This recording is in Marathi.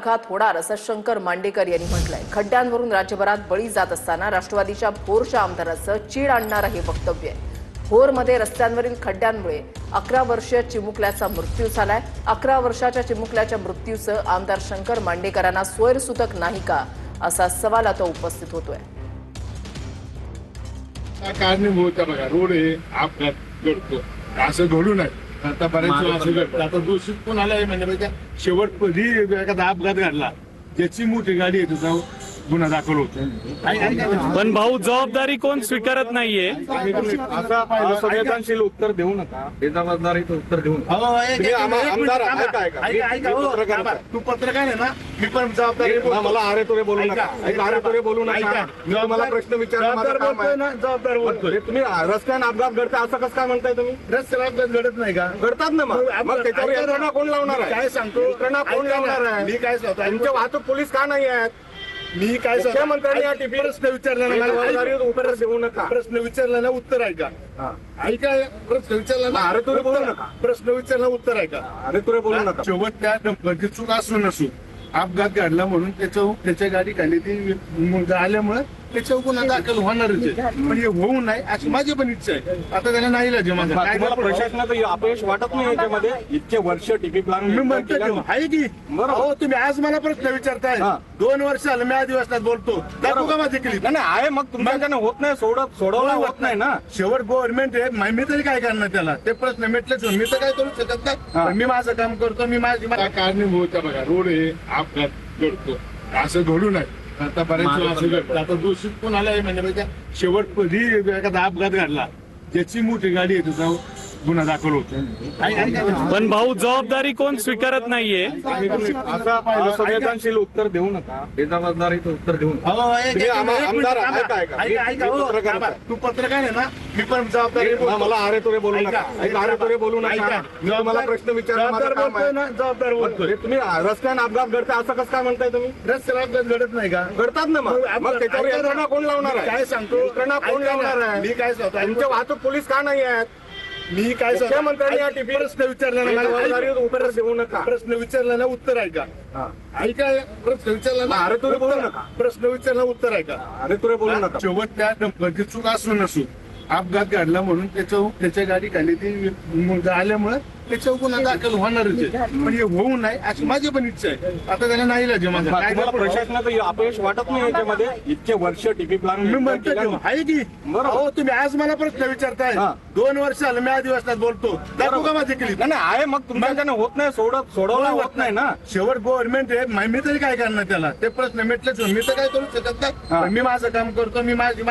आघात होणार असं शंकर मांडेकर यांनी म्हटलंय। खड्ड्यांवरून राज्यभरात बळी जात असताना राष्ट्रवादीच्या भोरच्या आमदाराचं चीड आणणारं हे वक्तव्य आहे। भोरमध्ये रस्त्यांवरील खड्ड्यांमुळे 11 वर्षीय चिमुकल्याचा मृत्यू झालाय। 11 वर्षाच्या चिमुकल्याच्या मृत्यूचं आमदार शंकर मांडेकरांना स्वैरसूतक नाही का असा सवाल आता उपस्थित होतोय। कारणीभूत बघा, रोड हे अपघात घडतो असं घडू नये। आता बरेच असं घडतं। आता दूषित कोण आलाय म्हणजे शेवट कधी एखादा अपघात घडला ज्याची मोठी गाडी आहे त्याचा गुन्हा दाखल होतो। पण भाऊ, जबाबदारी कोण स्वीकारत नाहीये। संवेदनशील उत्तर देऊ नका, बेजबाबदारीचं उत्तर देऊ नका। तू पत्रकार आहे ना, मी पण जबाबदारी मला अरे तुरे बोलू नका, अरे तुरे बोलू नका। मी मला प्रश्न विचारला, जबाबदार बोलतोय। तुम्ही रस्त्याने अपघात घडता असं कसं काय म्हणताय तुम्ही? रस्त्याला अपघात घडत नाही का? घडतात ना, मग त्याच्यावर यंत्रणा कोण लावणार आहे? काय सांगतो, यंत्रणा कोण लावणार आहे? मी काय सांगतो, तुमच्या वाहतूक पोलीस का नाही आहेत? मी काय सांगतो, मुख्यमंत्र्यांनी या टीव्ही प्रश्न विचारला ना, उत्तर देऊ नका। प्रश्न विचारला ना, उत्तर आहे का? ऐका, प्रश्न विचारला ना, अरे तुरे बोलू नका। प्रश्न विचारला उत्तर आहे का? अरे तुरे बोलू नका। शेवट त्या डंपरची चूक असू नसू अपघात घडला म्हणून त्याच्या गाडी खाली ती आल्यामुळे त्याच्यावर गुन्हा दाखल होणारच आहे। पण हे होऊ नये अशी माझी पण इच्छा आहे। आता त्याला नाही लागेल तुम्हाला प्रशासनाचं अपयश वाटत नाही याच्यामध्ये? इतके वर्ष टीपी प्लॅन मी म्हणतो आहे की हो, तुम्ही आज मला प्रश्न विचारताय। 2 वर्ष झालं मी अधिवेशनात बोलतो, दाखवू का माझी क्लिप? नाही आहे, मग तुमच्याकडनं होत नाही, सोडवलं होत नाही ना। शेवट गव्हर्नमेंट आहे, मी तरी काय करणार त्याला? ते प्रश्न मिटलेच, मी तर काय करू शकत नाही। मी माझं काम करतो, मी माझी कारणीभूत बघा, रोड हे अपघात घडतो असं घडू नये। आता बरेच असं घडतं। आता दूषित कोण आलाय म्हणजे शेवट कधी एखादा अपघात घडला ज्याची मोठी गाडी आहे त्याचा गुन्हा दाखल होतो। पण भाऊ, जबाबदारी कोण स्वीकारत नाहीये। संवेदनशील उत्तर देऊ नका, बेजबाबदारीचं उत्तर देऊ नका। तू पत्रकार आहे ना, मी पण जबाबदारी मला अरे तुरे बोलू नका, अरे तुरे बोलू नका। मी मला प्रश्न विचारला, जबाबदार बोलतोय। तुम्ही रस्त्याने अपघात घडता असं कसं काय म्हणताय तुम्ही? रस्त्याला अपघात घडत नाही का? घडतात ना, मग त्याच्यावर यंत्रणा कोण लावणार आहे? काय सांगतो, यंत्रणा कोण लावणार आहे? मी काय सांगतो, तुमच्या वाहतूक पोलीस का नाही आहेत? मी काय सांगतो, मुख्यमंत्र्यांनी या टीव्ही प्रश्न विचारला ना, उत्तर देऊ नका। प्रश्न विचारला ना, उत्तर आहे का? ऐका, प्रश्न विचारला ना, अरे तुरे बोलू नका। प्रश्न विचारला उत्तर आहे का? अरे तुरे बोलू नका। शेवट त्या डंपरची चूक असू नसू अपघात घडला म्हणून त्याच्या गाडी खाली ती आल्यामुळे त्याच्यावर गुन्हा दाखल होणारच आहे। पण हे होऊ नये अशी माझी पण इच्छा आहे। आता त्याला नाही लागेल तुम्हाला प्रशासनाचं अपयश वाटत नाही याच्यामध्ये? इतके वर्ष टीपी प्लॅन मी म्हणतो आहे की हो, तुम्ही आज मला प्रश्न विचारताय। 2 वर्ष झालं मी अधिवेशनात बोलतो, दाखवू का माझी क्लिप? नाही आहे, मग तुमच्याकडनं होत नाही, सोडवलं होत नाही ना। शेवट गव्हर्नमेंट आहे, मी तरी काय करणार त्याला? ते प्रश्न मिटलेच, मी तर काय करू शकत नाही। मी माझं काम करतो, मी माझी